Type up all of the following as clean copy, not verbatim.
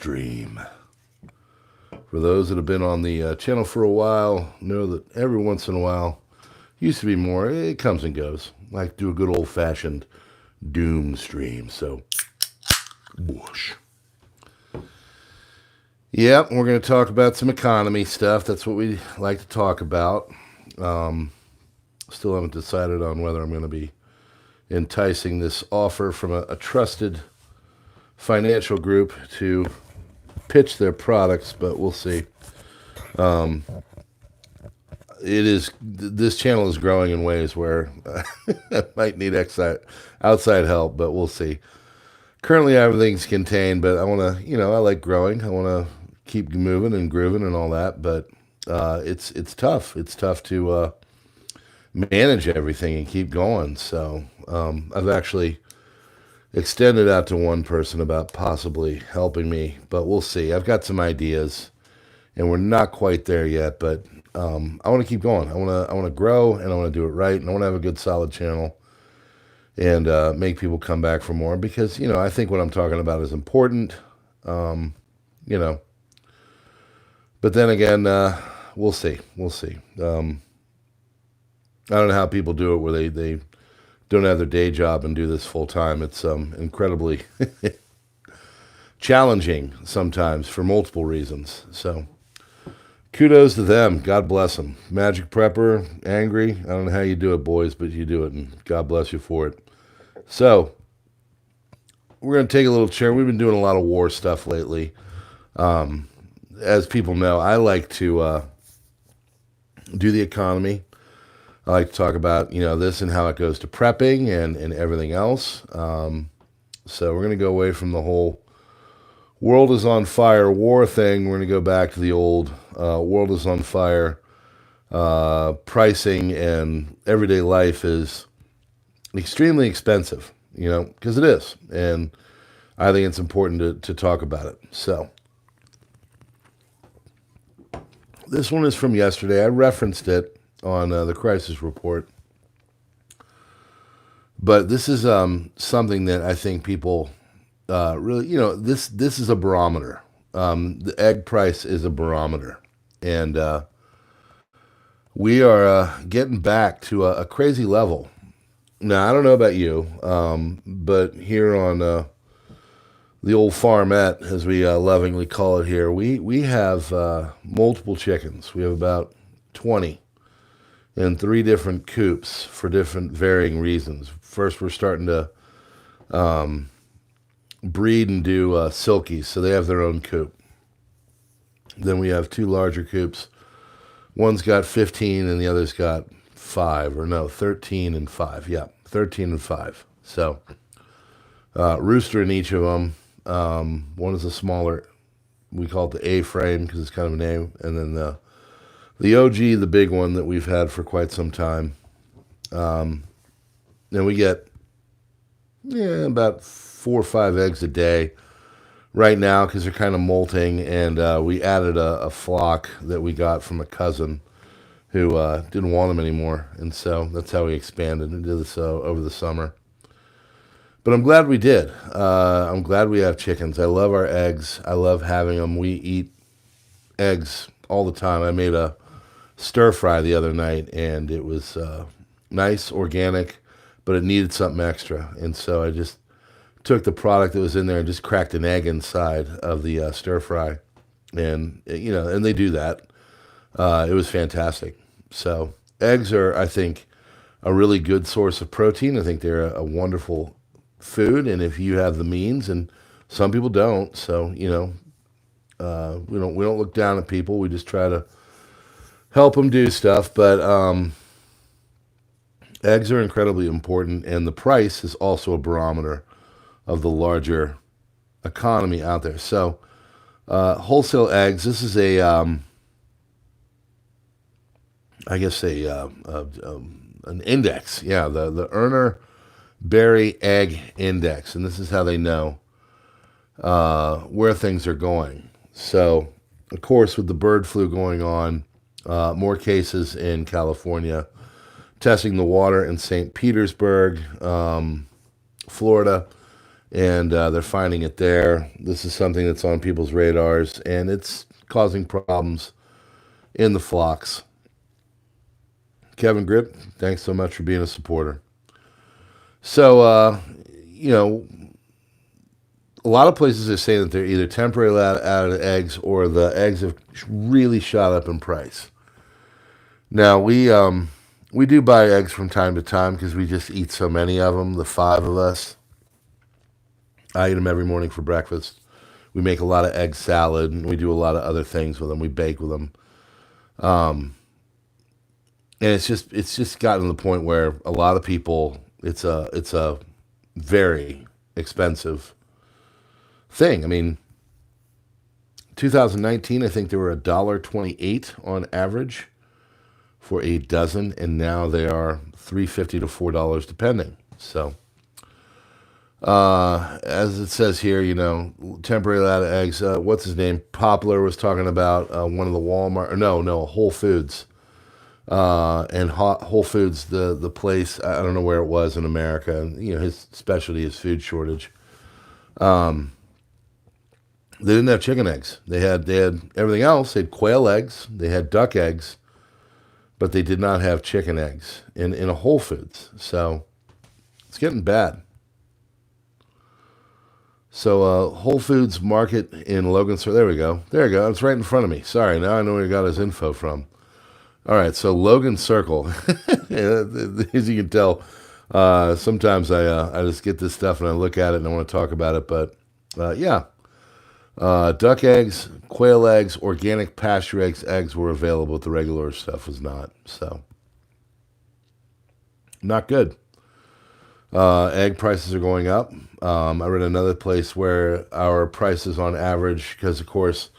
Stream. For those that have been on the channel for a while, know that every once in a while, used to be more, it comes and goes. I like to do a good old-fashioned doom stream, so whoosh. Yep, we're going to talk about some economy stuff. That's what we like to talk about. Still haven't decided on whether I'm going to be enticing this offer from a trusted financial group to pitch their products, but we'll see. This channel is growing in ways where I might need outside help, but we'll see. Currently, everything's contained, but I want to, I like growing. I want to keep moving and grooving and all that, but it's tough. It's tough to manage everything and keep going. So I've actually extended out to one person about possibly helping me, but we'll see. I've got some ideas, and we're not quite there yet, but I want to keep going. I want to grow, and I want to do it right, and I want to have a good, solid channel, and make people come back for more, because, I think what I'm talking about is important, but then again, we'll see. We'll see. I don't know how people do it where they don't have their day job and do this full time. It's incredibly challenging sometimes for multiple reasons. So kudos to them. God bless them. Magic Prepper, angry. I don't know how you do it, boys, but you do it, and God bless you for it. So we're going to take a little chair. We've been doing a lot of war stuff lately. As people know, I like to do the economy. I like to talk about, this and how it goes to prepping and everything else. So we're going to go away from the whole world is on fire war thing. We're going to go back to the old world is on fire pricing, and everyday life is extremely expensive, because it is. And I think it's important to talk about it. So this one is from yesterday. I referenced it on the crisis report, but this is something that I think people really, this is a barometer. The egg price is a barometer, and we are getting back to a crazy level. Now, I don't know about you, but here on the old farmette, as we lovingly call it here, we have multiple chickens. We have about 20 in 3 different coops for different varying reasons. First, we're starting to breed and do silkies, so they have their own coop. Then we have 2 larger coops. One's got 15 and the other's got 13 and 5. Yeah, 13 and 5. So rooster in each of them. One is a smaller, we call it the A-frame because it's kind of a name, and then the OG, the big one that we've had for quite some time. And we get about 4 or 5 eggs a day right now because they're kind of molting. And we added a flock that we got from a cousin who didn't want them anymore. And so that's how we expanded and did this over the summer. But I'm glad we did. I'm glad we have chickens. I love our eggs. I love having them. We eat eggs all the time. I made a stir fry the other night, and it was nice, organic, but it needed something extra. And so I just took the product that was in there and just cracked an egg inside of the stir fry. And, and they do that. It was fantastic. So eggs are, I think, a really good source of protein. I think they're a wonderful food, and if you have the means, and some people don't, so we don't look down at people. We just try to help them do stuff. But eggs are incredibly important, and the price is also a barometer of the larger economy out there. So wholesale eggs, this is an index. Yeah, the Urner Berry Egg Index, and this is how they know where things are going. So, of course, with the bird flu going on, more cases in California, testing the water in St. Petersburg, Florida, and they're finding it there. This is something that's on people's radars, and it's causing problems in the flocks. Kevin Grip, thanks so much for being a supporter. So, you know, a lot of places are saying that they're either temporarily out of eggs or the eggs have really shot up in price. Now, we do buy eggs from time to time because we just eat so many of them, the 5 of us. I eat them every morning for breakfast. We make a lot of egg salad, and we do a lot of other things with them. We bake with them. And it's just gotten to the point where a lot of people, it's a very expensive thing. I mean, 2019, I think they were $1.28 on average for a dozen, and now they are $3.50 to $4 depending. So, as it says here, you know, temporarily out of eggs. What's his name? Poplar was talking about one of the Walmart, or no, Whole Foods. And Whole Foods, the place, I don't know where it was in America. And, you know, his specialty is food shortage. They didn't have chicken eggs. They had everything else. They had quail eggs. They had duck eggs, but they did not have chicken eggs in a Whole Foods. So it's getting bad. So Whole Foods Market in Logan. So there we go. There you go. It's right in front of me. Sorry. Now I know where he got his info from. All right, so Logan Circle. As you can tell, sometimes I just get this stuff and I look at it and I want to talk about it. But yeah, duck eggs, quail eggs, organic pasture eggs were available, but the regular stuff was not. So not good. Egg prices are going up. I read another place where our prices on average, because of course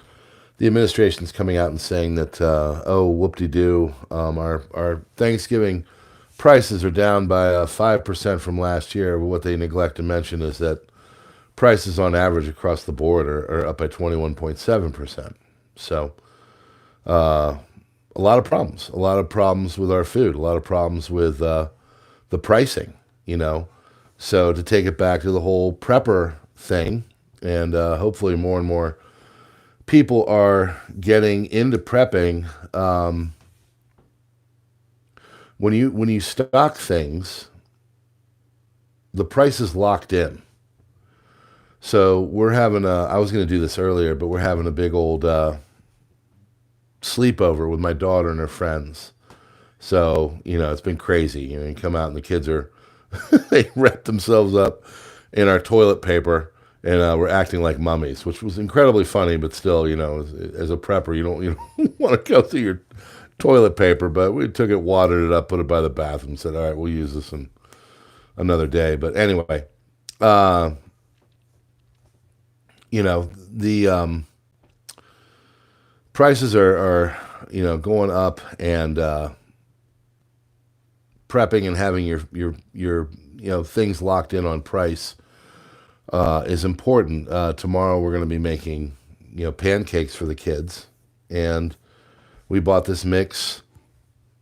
the administration's coming out and saying that, whoop-de-doo, our Thanksgiving prices are down by 5% from last year. But what they neglect to mention is that prices on average across the board are up by 21.7%. So a lot of problems with our food, a lot of problems with the pricing, you know. So to take it back to the whole prepper thing, and hopefully more and more people are getting into prepping. When you stock things, the price is locked in. So we're having I was going to do this earlier, but we're having a big old sleepover with my daughter and her friends. So, you know, it's been crazy. You know, you come out and the kids are, they wrap themselves up in our toilet paper. And we're acting like mummies, which was incredibly funny, but still, you know, as a prepper, you don't want to go through your toilet paper. But we took it, watered it up, put it by the bathroom, said, all right, we'll use this another day. But anyway, you know, the prices are you know, going up, and prepping and having your you know, things locked in on price is important. Tomorrow we're going to be making, you know, pancakes for the kids, and we bought this mix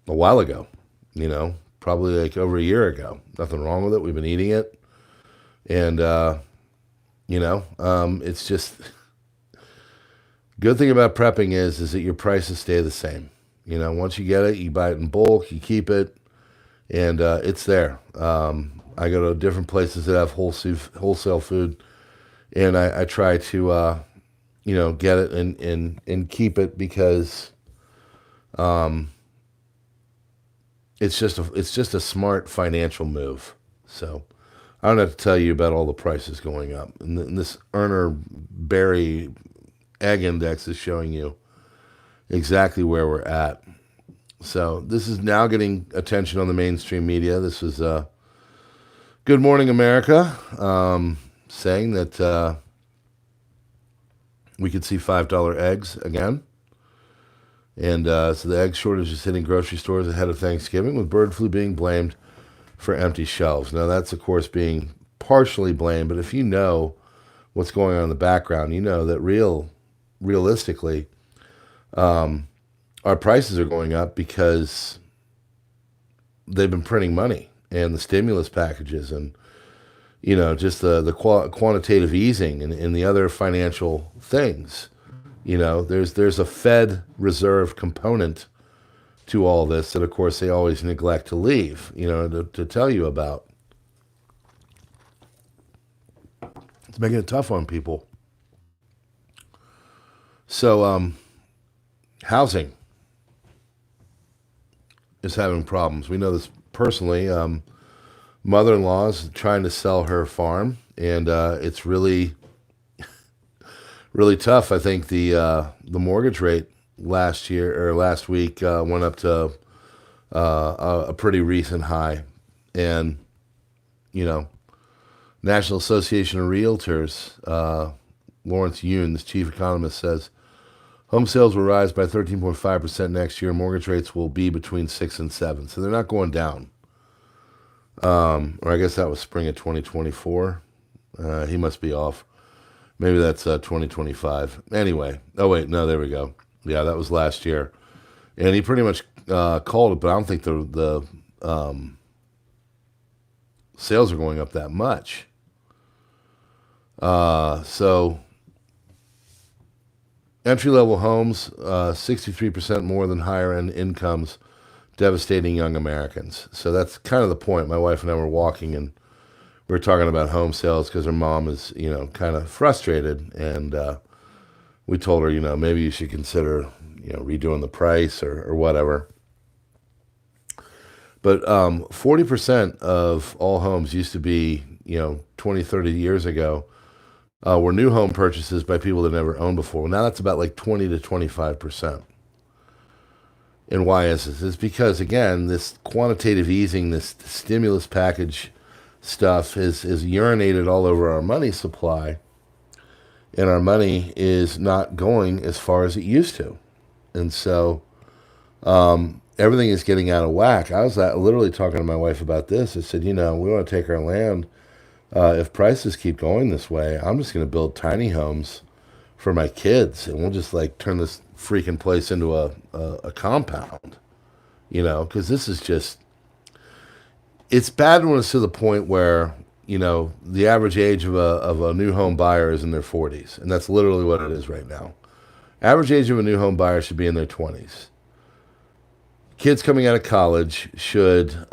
a while ago, you know, probably like over a year ago. Nothing wrong with it. We've been eating it, and you know, it's just good thing about prepping is that your prices stay the same. You know, once you get it, you buy it in bulk, you keep it, and it's there. I go to different places that have wholesale food, and I try to, you know, get it and keep it, because it's just a smart financial move. So I don't have to tell you about all the prices going up, and this Erner Berry Egg Index is showing you exactly where we're at. So this is now getting attention on the mainstream media. This is Good Morning America, saying that we could see $5 eggs again. And so the egg shortage is hitting grocery stores ahead of Thanksgiving, with bird flu being blamed for empty shelves. Now, that's, of course, being partially blamed, but if you know what's going on in the background, you know that realistically, our prices are going up because they've been printing money and the stimulus packages, and just the quantitative easing and the other financial things. There's a Fed Reserve component to all this that, of course, they always neglect to leave, to tell you about. It's making it tough on people. So, housing is having problems. We know this personally. Mother-in-law is trying to sell her farm, and it's really, really tough. I think the mortgage rate last week went up to a pretty recent high, and National Association of Realtors, Lawrence Yun, the chief economist, says home sales will rise by 13.5% next year. Mortgage rates will be between 6 and 7, so they're not going down. Or I guess that was spring of 2024. He must be off. Maybe that's 2025. Anyway. Oh, wait. No, there we go. Yeah, that was last year. And he pretty much called it, but I don't think the sales are going up that much. So entry-level homes, 63% more than higher-end incomes, devastating young Americans. So that's kind of the point. My wife and I were walking, and we were talking about home sales because her mom is, kind of frustrated. And we told her, maybe you should consider, redoing the price or whatever. But 40% of all homes used to be, 20, 30 years ago, were new home purchases by people that never owned before. Well, now that's about like 20 to 25%. And why is this? It's because, again, this quantitative easing, this stimulus package stuff is urinated all over our money supply, and our money is not going as far as it used to. And so everything is getting out of whack. I was literally talking to my wife about this. I said, we want to take our land. If prices keep going this way, I'm just going to build tiny homes for my kids, and we'll just turn this freaking place into a compound, because this is just, it's bad when it's to the point where, the average age of a new home buyer is in their 40s, and that's literally what it is right now. Average age of a new home buyer should be in their 20s. Kids coming out of college should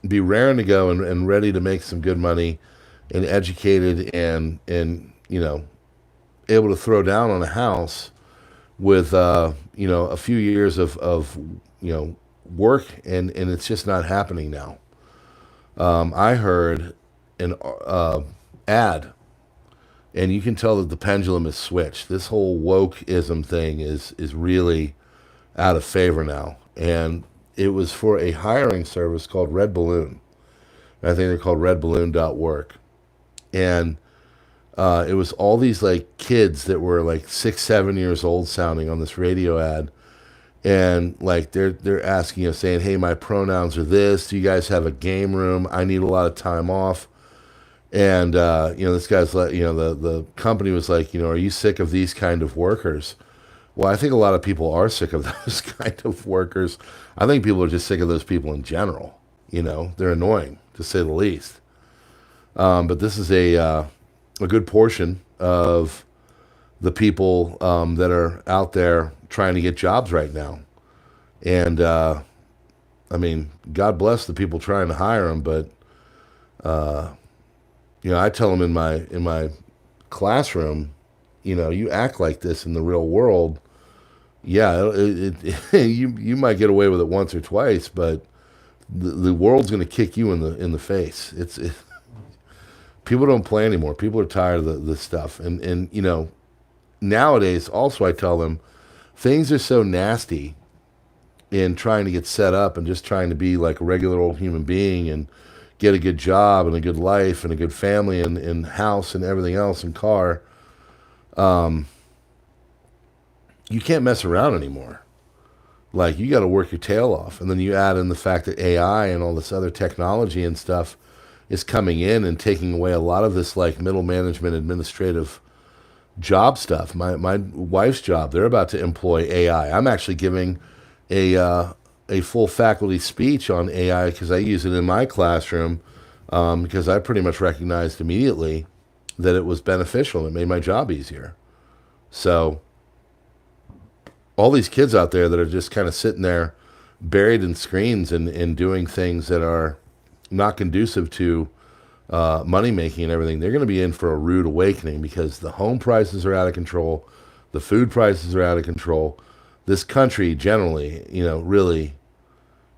be raring to go and ready to make some good money and educated and able to throw down on a house with a few years of work, and it's just not happening now. I heard an ad, and you can tell that the pendulum has switched. This whole wokeism thing is really out of favor now, and it was for a hiring service called Red Balloon. I think they're called redballoon.work, and it was all these kids that were 6, 7 years old sounding on this radio ad, and they're asking, saying, "Hey, my pronouns are this. Do you guys have a game room? I need a lot of time off." And this guy's the company was like, "Are you sick of these kind of workers?" Well, I think a lot of people are sick of those kind of workers. I think people are just sick of those people in general. They're annoying, to say the least. But this is a good portion of the people that are out there trying to get jobs right now. And, God bless the people trying to hire them, but, I tell them in my classroom, you act like this in the real world. Yeah, you might get away with it once or twice, but the world's going to kick you in the face. People don't play anymore. People are tired of this stuff. And nowadays, also I tell them, things are so nasty in trying to get set up and just trying to be like a regular old human being and get a good job and a good life and a good family and house and everything else and car. You can't mess around anymore. You got to work your tail off. And then you add in the fact that AI and all this other technology and stuff is coming in and taking away a lot of this middle management administrative job stuff. My wife's job, they're about to employ AI. I'm actually giving a full faculty speech on AI because I use it in my classroom because I pretty much recognized immediately that it was beneficial. It made my job easier. So all these kids out there that are just kind of sitting there buried in screens and doing things that are not conducive to money making and everything, they're going to be in for a rude awakening because the home prices are out of control. The food prices are out of control. This country generally, really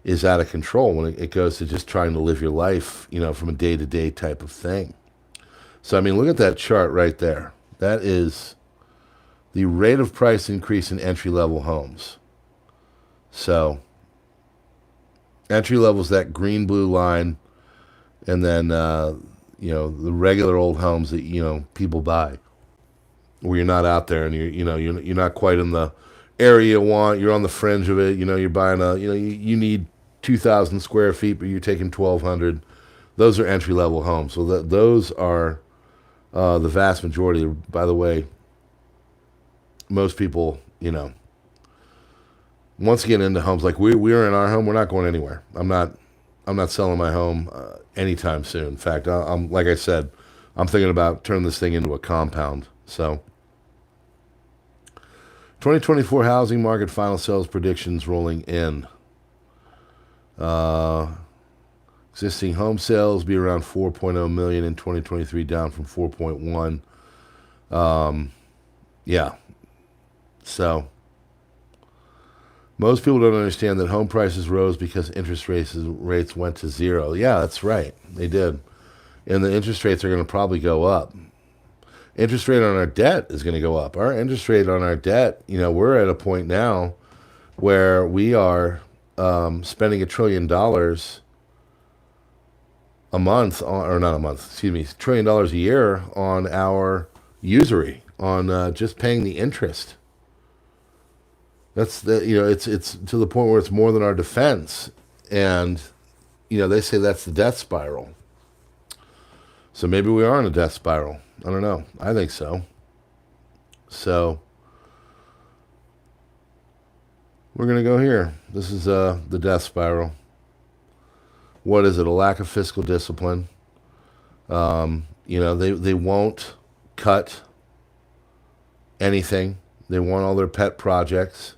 is out of control when it goes to just trying to live your life, from a day-to-day type of thing. So, I mean, look at that chart right there. That is the rate of price increase in entry-level homes. So, entry-level is that green-blue line, and then, the regular old homes that, people buy, where you're not out there and you're not quite in the area you want. You're on the fringe of it. You're buying you need 2,000 square feet, but you're taking 1,200. Those are entry-level homes. So those are the vast majority. By the way, most people, once you get into homes, like we're in our home, we're not going anywhere. I'm not selling my home anytime soon. In fact, I'm like I said, I'm thinking about turning this thing into a compound. So 2024 housing market final sales predictions rolling in. Existing home sales be around 4.0 million in 2023, down from 4.1. Yeah. So most people don't understand that home prices rose because interest rates went to zero. Yeah, that's right. They did. And the interest rates are going to probably go up. Interest rate on our debt is going to go up. Our interest rate on our debt, we're at a point now where we are spending $1 trillion a month, or not a month, excuse me, $1 trillion a year on our usury, on just paying the interest. That's it's to the point where it's more than our defense, and they say that's the death spiral. So maybe we are in a death spiral. I don't know. I think so. So we're gonna go here. This is the death spiral. What is it? A lack of fiscal discipline. They won't cut anything. They want all their pet projects.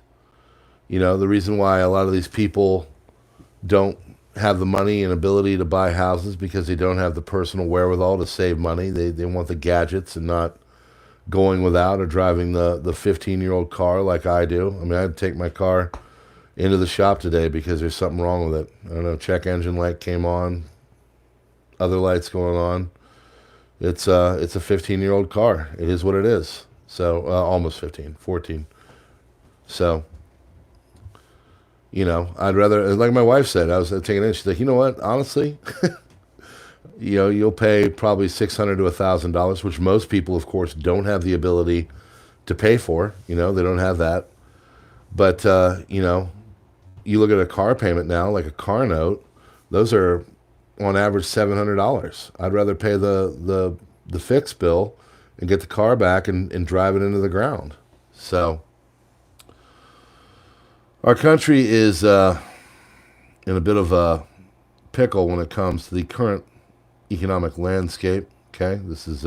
The reason why a lot of these people don't have the money and ability to buy houses because they don't have the personal wherewithal to save money. They want the gadgets and not going without or driving the 15-year-old car like I do. I mean, I had to take my car into the shop today because there's something wrong with it. I don't know, check engine light came on, other lights going on. It's a 15-year-old car. It is what it is. So almost 15, 14. So, I'd rather, like my wife said, I was taking it in. She's like, you know what? Honestly, you'll pay probably $600 to $1,000, which most people, of course, don't have the ability to pay for. They don't have that. But you look at a car payment now, like a car note. Those are on average $700. I'd rather pay the fixed bill and get the car back and drive it into the ground. So our country is in a bit of a pickle when it comes to the current economic landscape. Okay, this is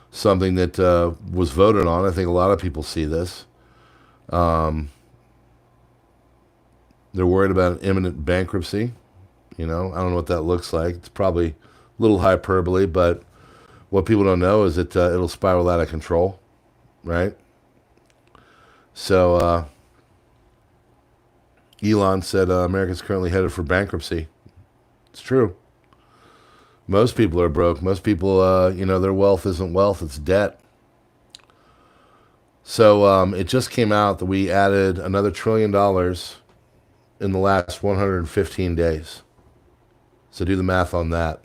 something that was voted on. I think a lot of people see this. They're worried about imminent bankruptcy. I don't know what that looks like. It's probably a little hyperbole, but what people don't know is that it'll spiral out of control, right? So Elon said America's currently headed for bankruptcy. It's true. Most people are broke. Most people, their wealth isn't wealth, it's debt. So it just came out that we added another $1 trillion in the last 115 days. So do the math on that.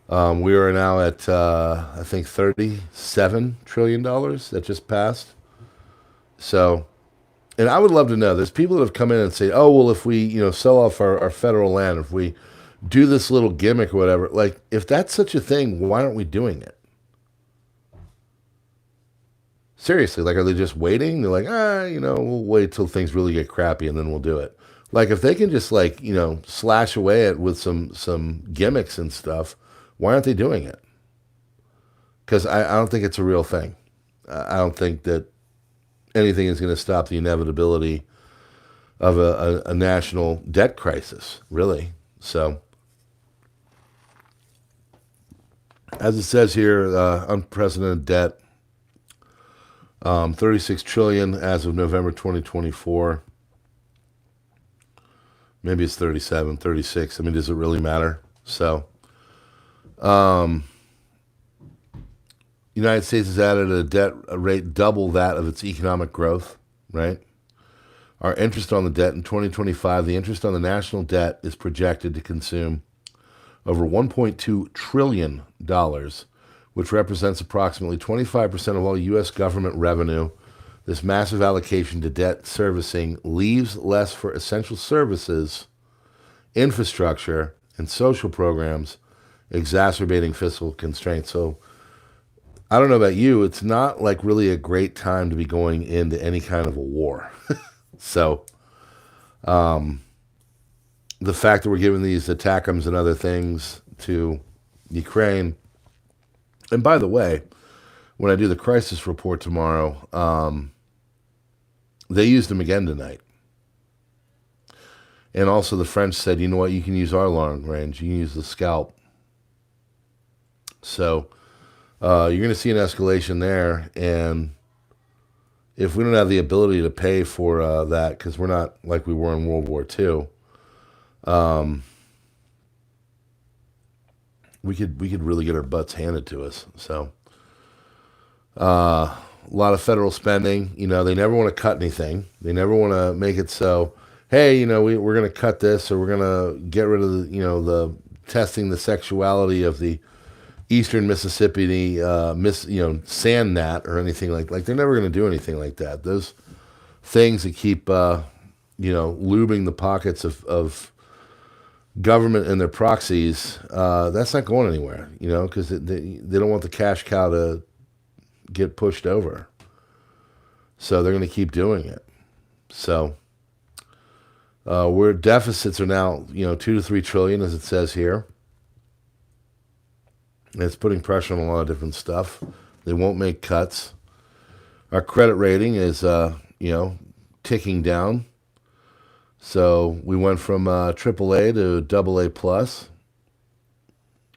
We are now at, I think, $37 trillion that just passed. So, and I would love to know, there's people that have come in and say, oh, well, if we, sell off our federal land, if we do this little gimmick or whatever, like, if that's such a thing, why aren't we doing it? Seriously, like, are they just waiting? They're like, we'll wait till things really get crappy and then we'll do it. Like if they can just like, slash away at with some gimmicks and stuff, why aren't they doing it? Because I don't think it's a real thing. I don't think that anything is going to stop the inevitability of a national debt crisis, really. So, as it says here, unprecedented debt, 36 trillion as of November 2024. Maybe it's 37, 36. I mean, does it really matter? So, United States has added a debt rate double that of its economic growth, right? Our interest on the debt in 2025, the interest on the national debt is projected to consume over $1.2 trillion, which represents approximately 25% of all U.S. government revenue. This massive allocation to debt servicing leaves less for essential services, infrastructure, and social programs, exacerbating fiscal constraints. So I don't know about you, it's not like really a great time to be going into any kind of a war. So the fact that we're giving these ATACMS and other things to Ukraine, and by the way, when I do the crisis report tomorrow, they used them again tonight. And also the French said, you know what, you can use our long range, you can use the scalp. So you're going to see an escalation there, and if we don't have the ability to pay for that, because we're not like we were in World War II, we could really get our butts handed to us. So a lot of federal spending. They never want to cut anything. They never want to make it so, hey, we're going to cut this, or we're going to get rid of the testing the sexuality of the Eastern Mississippi, sand gnat or anything like they're never going to do anything like that. Those things that keep, lubing the pockets of government and their proxies, that's not going anywhere, because they don't want the cash cow to get pushed over. So they're going to keep doing it. So where deficits are now, 2 to 3 trillion, as it says here. It's putting pressure on a lot of different stuff. They won't make cuts. Our credit rating is, ticking down. So we went from AAA to AA plus,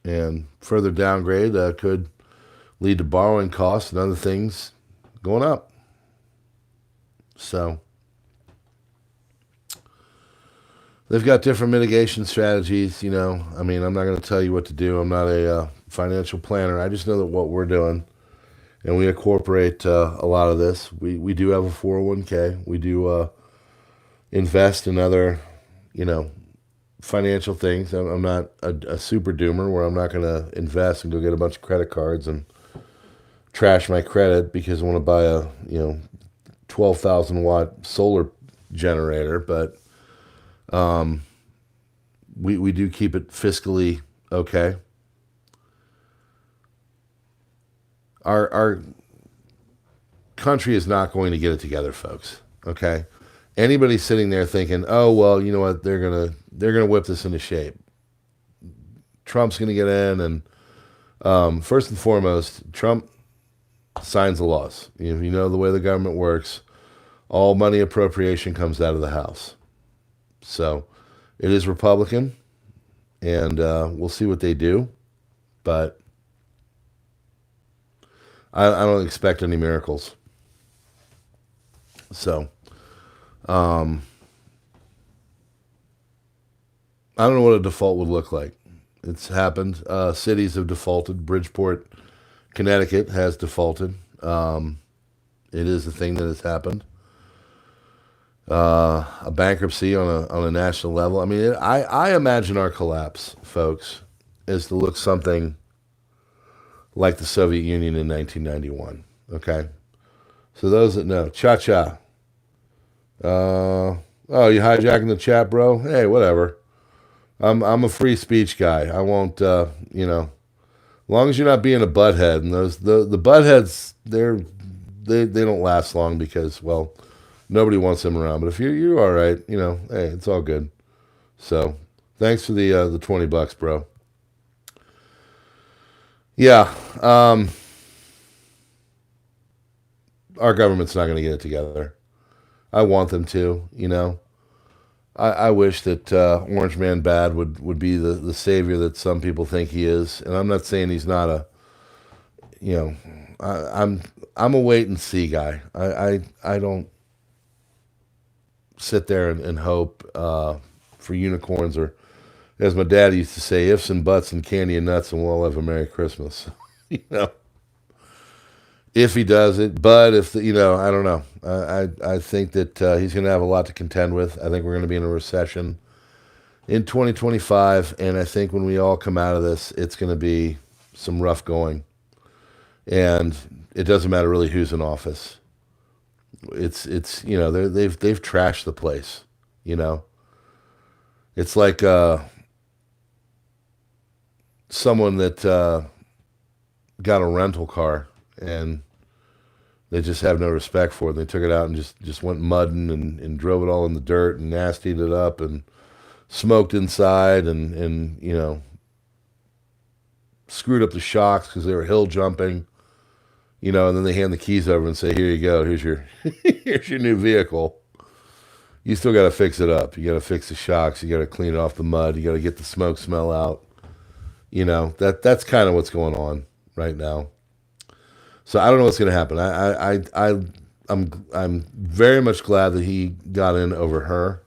and further downgrade could lead to borrowing costs and other things going up. So they've got different mitigation strategies. I'm not going to tell you what to do. I'm not a financial planner. I just know that what we're doing, and we incorporate a lot of this. We do have a 401k. We do invest in other, financial things. I'm not a super doomer where I'm not going to invest and go get a bunch of credit cards and trash my credit because I want to buy a 12,000 watt solar generator. But we do keep it fiscally okay. Our country is not going to get it together, folks. Okay, anybody sitting there thinking, "Oh well, you know what? They're gonna whip this into shape. Trump's gonna get in," and first and foremost, Trump signs the laws. You know the way the government works. All money appropriation comes out of the House. So it is Republican, and we'll see what they do, but I don't expect any miracles. So, I don't know what a default would look like. It's happened. Cities have defaulted. Bridgeport, Connecticut has defaulted. It is a thing that has happened. A bankruptcy on a national level. I mean, I imagine our collapse, folks, is to look something like the Soviet Union in 1991. Okay, so those that know, cha-cha. Oh, you hijacking the chat, bro? Hey, whatever. I'm a free speech guy. I won't, as long as you're not being a butthead. And the buttheads, they don't last long because, well, Nobody wants them around. But if you're all right, hey, it's all good. So thanks for the $20, bro. Yeah. Our government's not going to get it together. I want them to, I wish that Orange Man Bad would be the savior that some people think he is. And I'm not saying he's not I'm a wait and see guy. I don't sit there and hope for unicorns, or as my dad used to say, ifs and buts and candy and nuts, and we'll all have a Merry Christmas. If he does it, but if I don't know. I think that he's going to have a lot to contend with. I think we're going to be in a recession in 2025, and I think when we all come out of this, it's going to be some rough going. And it doesn't matter really who's in office. It's they've trashed the place. It's like someone that got a rental car and they just have no respect for it. They took it out and just went mudding and drove it all in the dirt and nastied it up and smoked inside and screwed up the shocks because they were hill jumping, and then they hand the keys over and say, here you go, here's your here's your new vehicle. You still got to fix it up. You got to fix the shocks. You got to clean it off the mud. You got to get the smoke smell out. That's kind of what's going on right now. So I don't know what's going to happen. I'm very much glad that he got in over her,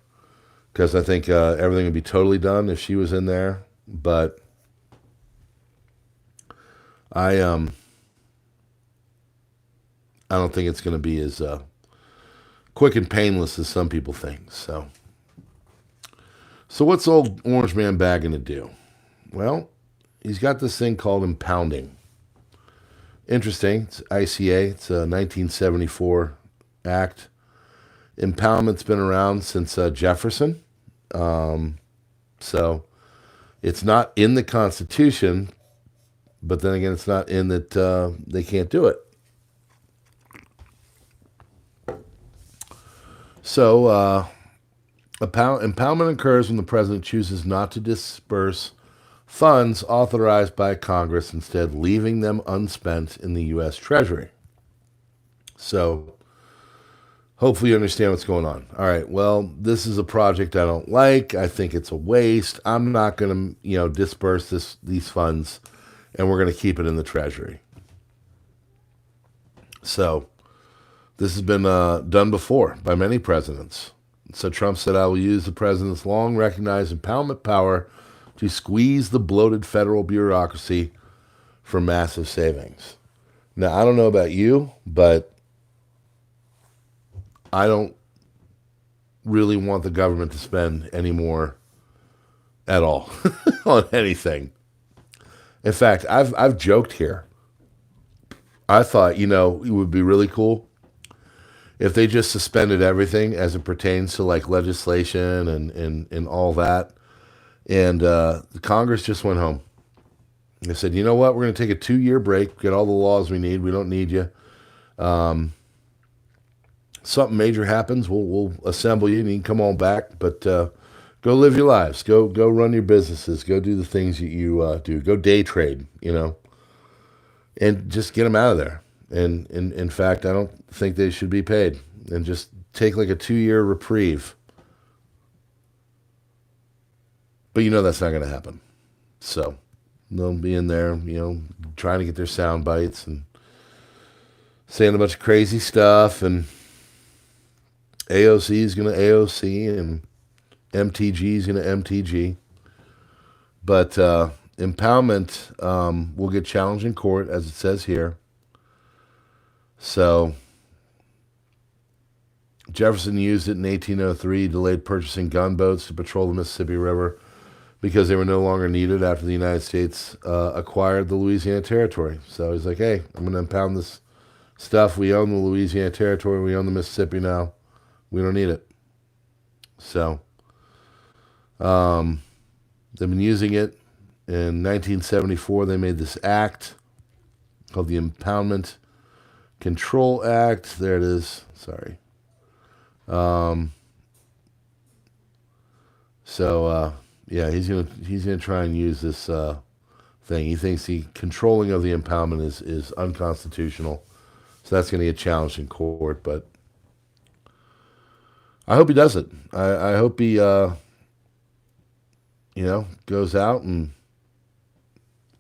because I think everything would be totally done if she was in there. But I don't think it's going to be as quick and painless as some people think. So what's old Orange Man Bad going to do? Well, he's got this thing called impounding. Interesting. It's ICA. It's a 1974 act. Impoundment's been around since Jefferson. So it's not in the Constitution, but then again, it's not in that they can't do it. So impoundment occurs when the president chooses not to disperse funds authorized by Congress, instead leaving them unspent in the U.S. Treasury. So hopefully you understand what's going on. All right, well, this is a project I don't like. I think it's a waste. I'm not going to, disperse these funds, and we're going to keep it in the Treasury. So this has been done before by many presidents. So Trump said, I will use the president's long recognized impoundment power to squeeze the bloated federal bureaucracy for massive savings. Now, I don't know about you, but I don't really want the government to spend any more at all on anything. In fact, I've joked here. I thought, it would be really cool if they just suspended everything as it pertains to like legislation and all that. And the Congress just went home. They said, you know what? We're going to take a 2-year break, get all the laws we need. We don't need you. Something major happens, we'll assemble you and you can come on back. But go live your lives. Go run your businesses. Go do the things that you do. Go day trade, and just get them out of there. And in fact, I don't think they should be paid. And just take like a 2-year reprieve. But that's not going to happen. So they'll be in there, trying to get their sound bites and saying a bunch of crazy stuff. And AOC is going to AOC and MTG is going to MTG. But impoundment will get challenged in court, as it says here. So Jefferson used it in 1803, delayed purchasing gunboats to patrol the Mississippi River because they were no longer needed after the United States acquired the Louisiana Territory. So he's like, hey, I'm going to impound this stuff. We own the Louisiana Territory. We own the Mississippi now. We don't need it. So they've been using it. In 1974, they made this act called the Impoundment Control Act. There it is. Sorry. Yeah, he's gonna try and use this thing. He thinks the controlling of the impoundment is unconstitutional, so that's gonna get challenged in court. But I hope he does it. I hope he goes out and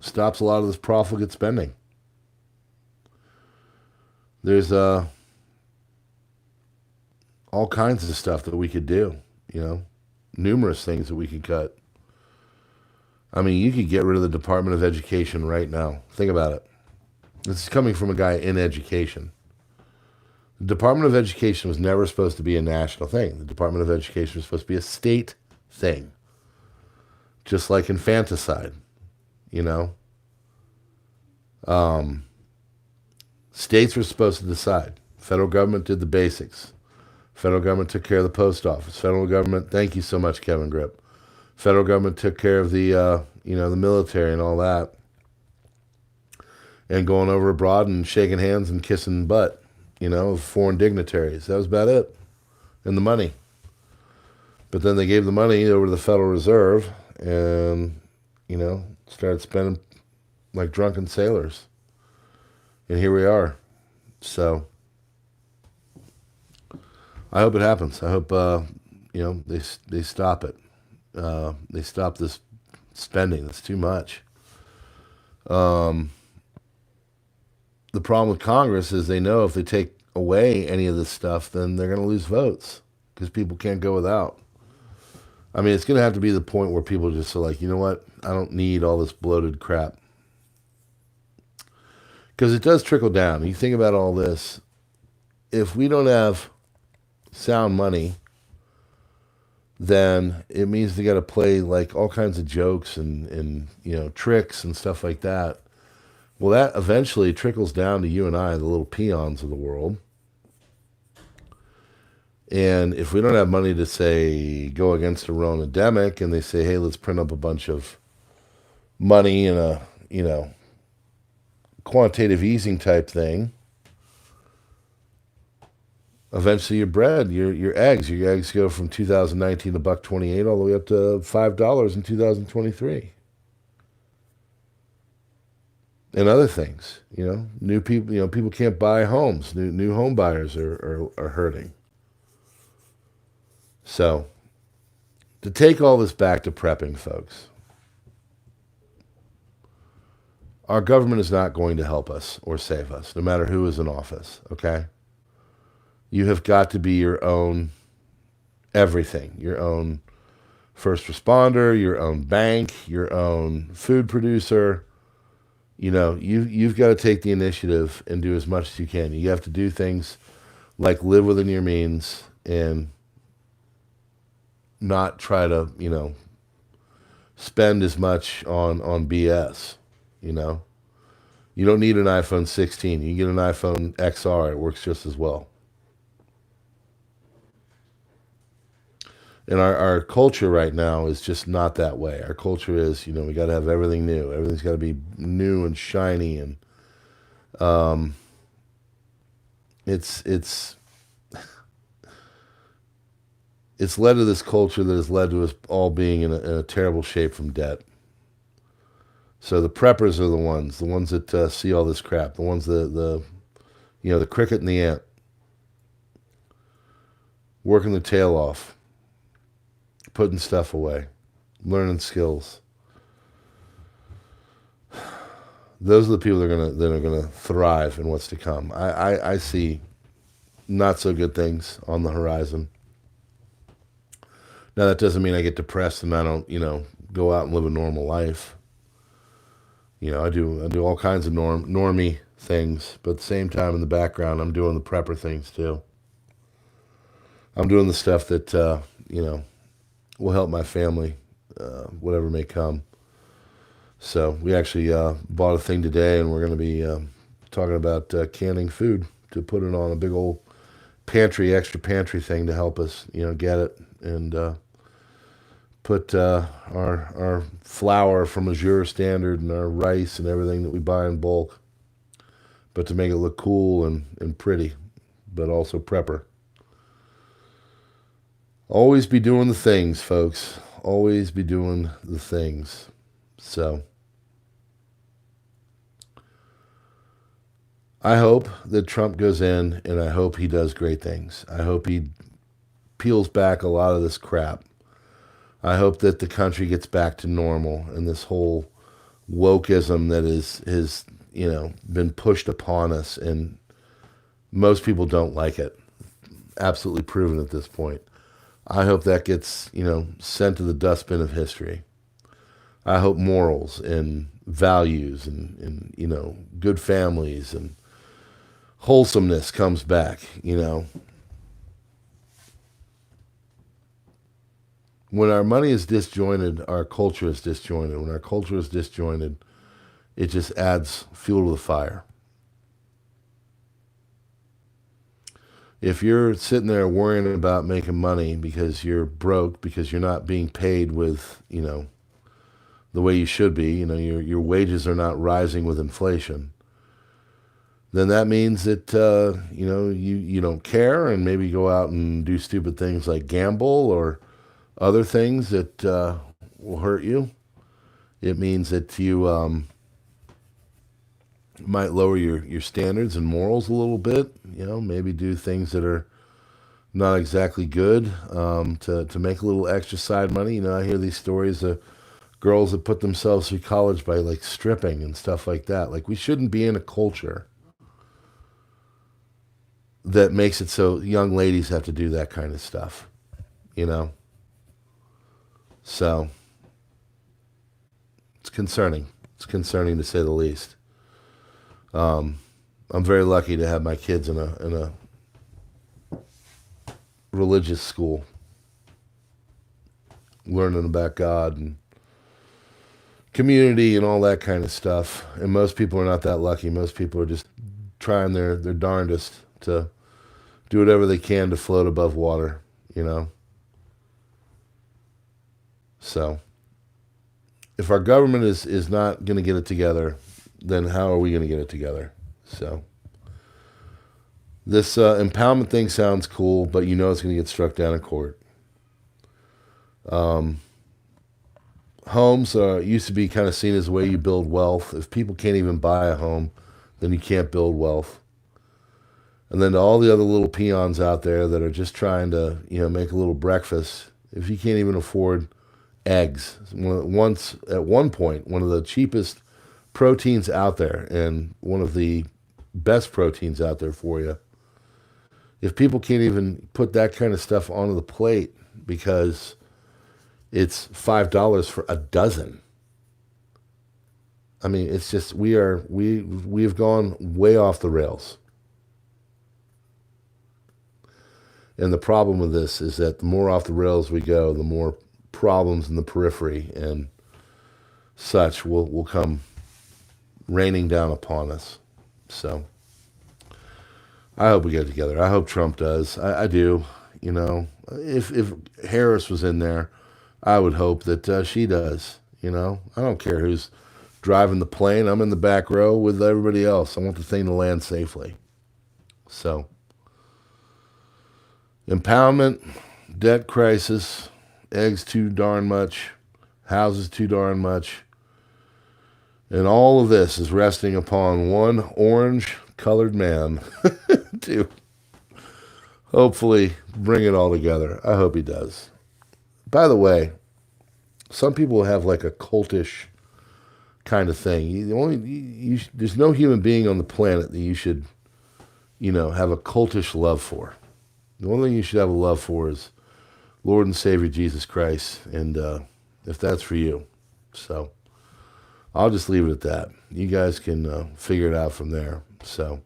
stops a lot of this profligate spending. There's all kinds of stuff that we could do, numerous things that we could cut. I mean, you could get rid of the Department of Education right now. Think about it. This is coming from a guy in education. The Department of Education was never supposed to be a national thing. The Department of Education was supposed to be a state thing. Just like infanticide, States were supposed to decide. Federal government did the basics. Federal government took care of the post office. Federal government, thank you so much, Kevin Grip. Federal government took care of the, the military and all that. And going over abroad and shaking hands and kissing butt, of foreign dignitaries. That was about it. And the money. But then they gave the money over to the Federal Reserve and, started spending like drunken sailors. And here we are. So I hope it happens. I hope, they stop it. They stop this spending. That's too much. The problem with Congress is they know if they take away any of this stuff, then they're going to lose votes because people can't go without. I mean, it's going to have to be the point where people just are like, you know what? I don't need all this bloated crap. Because it does trickle down. You think about all this. If we don't have sound money, then it means they got to play like all kinds of jokes and tricks and stuff like that. Well, that eventually trickles down to you and I, the little peons of the world. And if we don't have money to, say, go against a real endemic, and they say, hey, let's print up a bunch of money in a, quantitative easing type thing, eventually your bread, your eggs go from 2019 to $1.28 all the way up to $5 in 2023. And other things, new people, people can't buy homes. New home buyers are hurting. So, to take all this back to prepping, folks, our government is not going to help us or save us, no matter who is in office, okay? You have got to be your own everything, your own first responder, your own bank, your own food producer. You've got to take the initiative and do as much as you can. You have to do things like live within your means and not try to, spend as much on BS, You don't need an iPhone 16. You can get an iPhone XR. It works just as well. And our culture right now is just not that way. Our culture is, we got to have everything new. Everything's got to be new and shiny. And it's led to this culture that has led to us all being in a terrible shape from debt. So the preppers are the ones that see all this crap, the ones the cricket and the ant, working their tail off, putting stuff away, learning skills. Those are the people that are gonna thrive in what's to come. I see not so good things on the horizon. Now that doesn't mean I get depressed and I don't go out and live a normal life. I do all kinds of normie things, but at the same time in the background I'm doing the prepper things too. I'm doing the stuff that will help my family, whatever may come. So we actually bought a thing today, and we're going to be talking about canning food to put it on a big old extra pantry thing to help us, get it and put our flour from Azure Standard and our rice and everything that we buy in bulk, but to make it look cool and pretty, but also prepper. Always be doing the things, folks. Always be doing the things. So I hope that Trump goes in, and I hope he does great things. I hope he peels back a lot of this crap. I hope that the country gets back to normal, and this whole wokeism that is been pushed upon us, and most people don't like it. Absolutely proven at this point. I hope that gets, sent to the dustbin of history. I hope morals and values and good families and wholesomeness comes back, When our money is disjointed, our culture is disjointed. When our culture is disjointed, it just adds fuel to the fire. If you're sitting there worrying about making money because you're broke, because you're not being paid with, the way you should be, your wages are not rising with inflation, then that means that, you don't care, and maybe go out and do stupid things like gamble or other things that will hurt you. It means that you might lower your standards and morals a little bit, maybe do things that are not exactly good to make a little extra side money. I hear these stories of girls that put themselves through college by like stripping and stuff like that. Like, we shouldn't be in a culture that makes it so young ladies have to do that kind of stuff, So it's concerning. It's concerning to say the least. I'm very lucky to have my kids in a religious school, learning about God and community and all that kind of stuff. And most people are not that lucky. Most people are just trying their darndest to do whatever they can to float above water, So if our government is not going to get it together, then how are we going to get it together? So this impoundment thing sounds cool, but it's going to get struck down in court. Homes used to be kind of seen as the way you build wealth. If people can't even buy a home, then you can't build wealth. And then to all the other little peons out there that are just trying to, make a little breakfast, if you can't even afford eggs, at one point, one of the cheapest proteins out there and one of the best proteins out there for you, if people can't even put that kind of stuff onto the plate because it's $5 for a dozen. I mean, it's just, we've gone way off the rails. And the problem with this is that the more off the rails we go, the more problems in the periphery and such will come raining down upon us. So I hope we get it together. I hope Trump does. I do. If Harris was in there, I would hope that she does. I don't care who's driving the plane. I'm in the back row with everybody else. I want the thing to land safely. So impoundment, debt crisis, eggs too darn much, houses too darn much. And all of this is resting upon one orange-colored man to hopefully bring it all together. I hope he does. By the way, some people have like a cultish kind of thing. There's no human being on the planet that you should, have a cultish love for. The only thing you should have a love for is Lord and Savior Jesus Christ, and if that's for you. So I'll just leave it at that. You guys can figure it out from there. So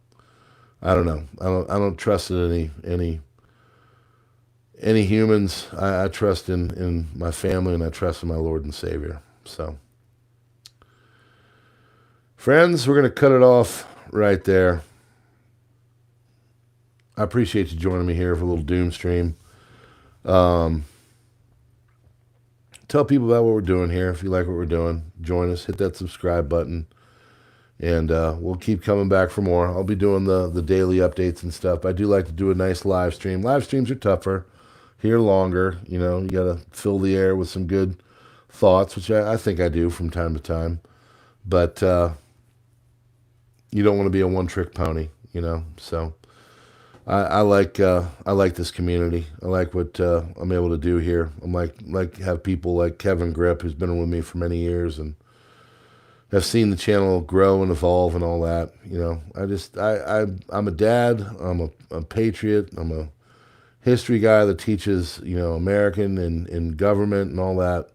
I don't know. I don't trust in any humans. I trust in my family, and I trust in my Lord and Savior. So friends, we're going to cut it off right there. I appreciate you joining me here for a little doom stream. Tell people about what we're doing here. If you like what we're doing, join us. Hit that subscribe button. And we'll keep coming back for more. I'll be doing the daily updates and stuff. I do like to do a nice live stream. Live streams are tougher here longer. You know, you got to fill the air with some good thoughts, which I think I do from time to time. But you don't want to be a one-trick pony, you know. So I like this community. I like what I'm able to do here. I'm like have people like Kevin Grip, who's been with me for many years, and have seen the channel grow and evolve and all that. You know, I'm a dad. I'm a patriot. I'm a history guy that teaches, you know, American and government and all that.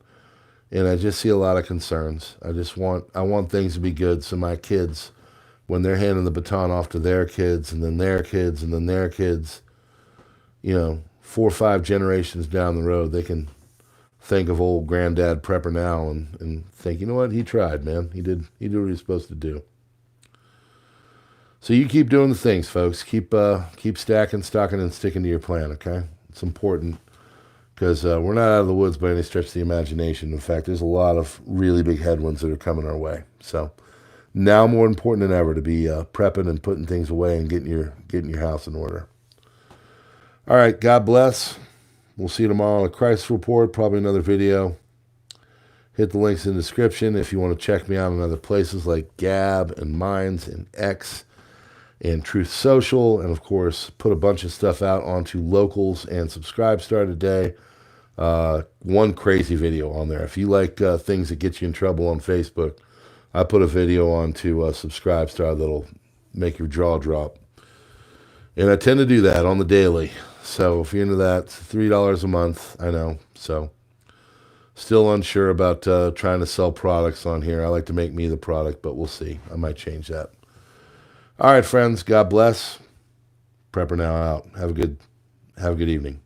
And I just see a lot of concerns. I want things to be good so my kids, when they're handing the baton off to their kids and then their kids and then their kids, you know, 4 or 5 generations down the road, they can think of old granddad PrepperNow and think, you know what, he tried, man. He did what he was supposed to do. So you keep doing the things, folks. Keep stacking, stocking, and sticking to your plan, okay? It's important because we're not out of the woods by any stretch of the imagination. In fact, there's a lot of really big headwinds that are coming our way. So now more important than ever to be prepping and putting things away and getting your house in order. All right, God bless. We'll see you tomorrow on a crisis report, probably another video. Hit the links in the description if you want to check me out in other places like Gab and Minds and X and Truth Social, and of course, put a bunch of stuff out onto Locals and SUBSTACK today. One crazy video on there. If you like things that get you in trouble on Facebook, I put a video onto SUBSTACK that'll make your jaw drop. And I tend to do that on the daily. So if you're into that, it's $3 a month, I know. So still unsure about trying to sell products on here. I like to make me the product, but we'll see. I might change that. All right, friends. God bless. PrepperNow out. Have a good evening.